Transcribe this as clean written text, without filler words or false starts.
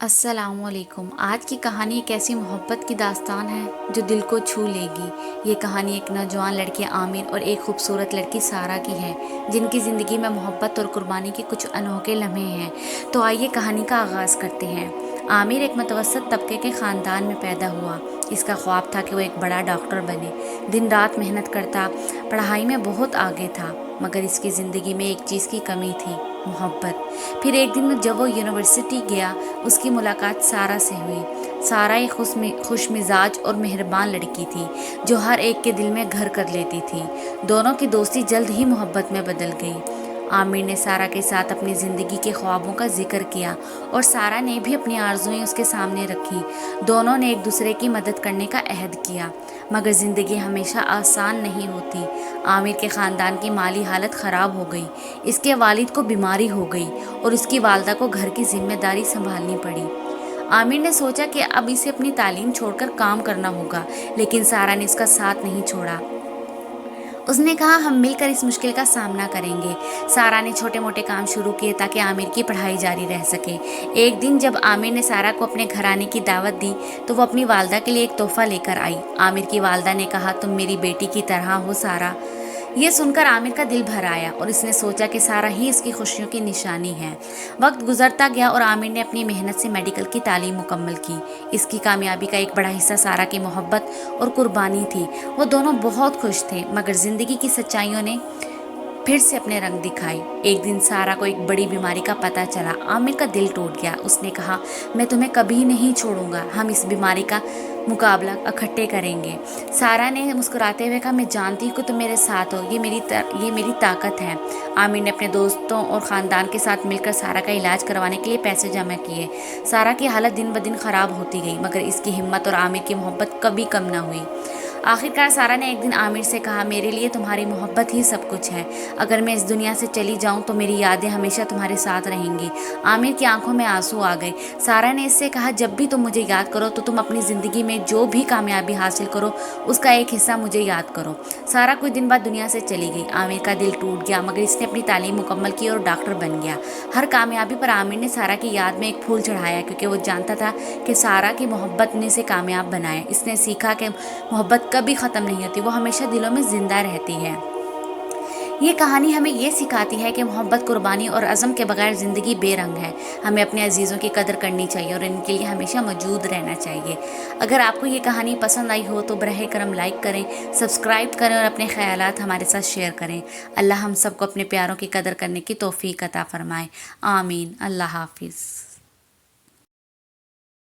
السلام علیکم۔ آج کی کہانی ایک ایسی محبت کی داستان ہے جو دل کو چھو لے گی۔ یہ کہانی ایک نوجوان لڑکے عامر اور ایک خوبصورت لڑکی سارہ کی ہے، جن کی زندگی میں محبت اور قربانی کے کچھ انوکھے لمحے ہیں۔ تو آئیے کہانی کا آغاز کرتے ہیں۔ عامر ایک متوسط طبقے کے خاندان میں پیدا ہوا۔ اس کا خواب تھا کہ وہ ایک بڑا ڈاکٹر بنے۔ دن رات محنت کرتا، پڑھائی میں بہت آگے تھا، مگر اس کی زندگی میں ایک چیز کی کمی تھی: محبت۔ پھر ایک دن جب وہ یونیورسٹی گیا، اس کی ملاقات سارہ سے ہوئی۔ سارہ ایک خوش مزاج اور مہربان لڑکی تھی جو ہر ایک کے دل میں گھر کر لیتی تھی۔ دونوں کی دوستی جلد ہی محبت میں بدل گئی۔ عامر نے سارہ کے ساتھ اپنی زندگی کے خوابوں کا ذکر کیا اور سارہ نے بھی اپنی آرزوئیں اس کے سامنے رکھی۔ دونوں نے ایک دوسرے کی مدد کرنے کا عہد کیا، مگر زندگی ہمیشہ آسان نہیں ہوتی۔ عامر کے خاندان کی مالی حالت خراب ہو گئی، اس کے والد کو بیماری ہو گئی اور اس کی والدہ کو گھر کی ذمہ داری سنبھالنی پڑی۔ عامر نے سوچا کہ اب اسے اپنی تعلیم چھوڑ کر کام کرنا ہوگا، لیکن سارہ نے اس کا ساتھ نہیں چھوڑا۔ اس نے کہا، ہم مل کر اس مشکل کا سامنا کریں گے۔ سارہ نے چھوٹے موٹے کام شروع کیے تاکہ عامر کی پڑھائی جاری رہ سکے۔ ایک دن جب عامر نے سارہ کو اپنے گھر آنے کی دعوت دی تو وہ اپنی والدہ کے لیے ایک تحفہ لے کر آئی۔ عامر کی والدہ نے کہا، تم میری بیٹی کی طرح ہو سارہ۔ یہ سن کر عامر کا دل بھر آیا اور اس نے سوچا کہ سارہ ہی اس کی خوشیوں کی نشانی ہے۔ وقت گزرتا گیا اور عامر نے اپنی محنت سے میڈیکل کی تعلیم مکمل کی۔ اس کی کامیابی کا ایک بڑا حصہ سارہ کی محبت اور قربانی تھی۔ وہ دونوں بہت خوش تھے، مگر زندگی کی سچائیوں نے پھر سے اپنے رنگ دکھائے۔ ایک دن سارہ کو ایک بڑی بیماری کا پتہ چلا۔ عامر کا دل ٹوٹ گیا۔ اس نے کہا، میں تمہیں کبھی نہیں چھوڑوں گا، ہم اس بیماری کا مقابلہ اکٹھے کریں گے۔ سارہ نے مسکراتے ہوئے کہا، میں جانتی ہوں کہ تم میرے ساتھ ہو، یہ میری طاقت ہے۔ عامر نے اپنے دوستوں اور خاندان کے ساتھ مل کر سارہ کا علاج کروانے کے لیے پیسے جمع کیے۔ سارہ کی حالت دن بدن خراب ہوتی گئی، مگر اس کی ہمت اور عامر کی محبت کبھی کم نہ ہوئی۔ آخرکار سارہ نے ایک دن عامر سے کہا، میرے لیے تمہاری محبت ہی سب کچھ ہے۔ اگر میں اس دنیا سے چلی جاؤں تو میری یادیں ہمیشہ تمہارے ساتھ رہیں گی۔ عامر کی آنکھوں میں آنسو آ گئے۔ سارہ نے اس سے کہا، جب بھی تم مجھے یاد کرو تو تم اپنی زندگی میں جو بھی کامیابی حاصل کرو اس کا ایک حصہ مجھے یاد کرو۔ سارہ کچھ دن بعد دنیا سے چلی گئی۔ عامر کا دل ٹوٹ گیا، مگر اس نے اپنی تعلیم مکمل کی اور ڈاکٹر بن گیا۔ ہر کامیابی پر عامر نے سارہ کی یاد میں ایک پھول چڑھایا، کیونکہ وہ جانتا تھا کہ سارہ کی محبت نے اسے کامیاب بنایا۔ اس نے سیکھا کہ محبت کبھی ختم نہیں ہوتی، وہ ہمیشہ دلوں میں زندہ رہتی ہے۔ یہ کہانی ہمیں یہ سکھاتی ہے کہ محبت، قربانی اور عزم کے بغیر زندگی بے رنگ ہے۔ ہمیں اپنے عزیزوں کی قدر کرنی چاہیے اور ان کے لیے ہمیشہ موجود رہنا چاہیے۔ اگر آپ کو یہ کہانی پسند آئی ہو تو براہ کرم لائک کریں، سبسکرائب کریں اور اپنے خیالات ہمارے ساتھ شیئر کریں۔ اللہ ہم سب کو اپنے پیاروں کی قدر کرنے کی توفیق عطا فرمائے۔ آمین۔ اللہ حافظ۔